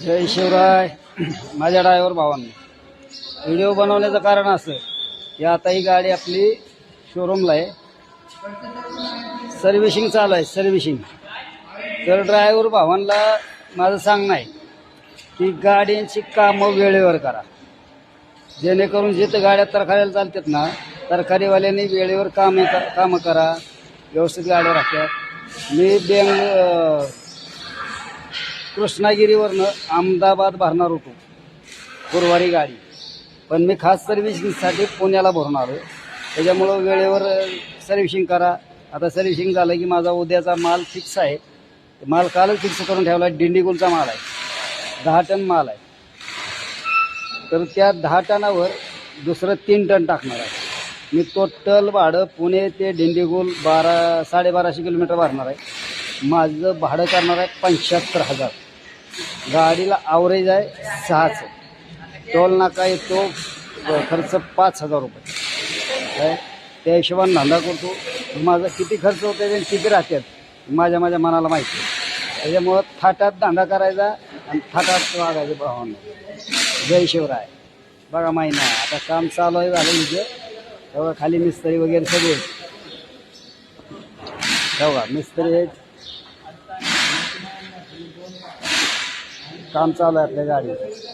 जय शिवराय. माझ्या ड्रायव्हर भावांनी व्हिडिओ बनवण्याचं कारण असं की आता ही गाडी आपली शोरूमला आहे, सर्व्हिसिंग चालू आहे. सर्व्हिसिंग तर ड्रायव्हर भावांना माझं सांगणं आहे की गाड्यांची कामं वेळेवर करा, जेणेकरून जिथं गाड्या तरकारीला चालतात ना, तरकारीवाल्यांनी वेळेवर कामं करा, व्यवस्थित गाड्या राहतात. मी कृष्णागिरीवरनं अहमदाबाद भरणार होतो गुरुवारी गाडी, पण मी खास सर्व्हिसिंगसाठी पुण्याला भरून आलो. त्याच्यामुळं वेळेवर सर्व्हिसिंग करा. आता सर्व्हिसिंग झालं की माझा उद्याचा माल फिक्स आहे. माल कालच फिक्स करून ठेवला आहे. डिंडीगुलचा माल आहे, 10 टन माल आहे. तर त्या 10 टनावर दुसरं 3 टन टाकणार आहे. मी टोटल भाडं पुणे ते डिंडीगुल 1200-1250 किलोमीटर भरणार आहे. माझं भाडं करणार आहे 75,000. गाडीला ॲव्हरेज आहे 6चं. टोल नाका येतो खर्च 5,000 रुपये काय, त्या हिशोबाने धंदा करतो. माझा किती खर्च होतो आणि किती राहतात माझ्या मनाला माहिती आहे. त्याच्यामुळं थाटात धंदा करायचा आणि थाटात वागायचं भावांना. जय शिवराय. बघा महिना आता काम चालू आहे झालं इथे. तेव्हा खाली मिस्त्री वगैरे सगळे तेव्हा मिस्त्री आहेत, काम चालू आहे आपल्या गाडीचं.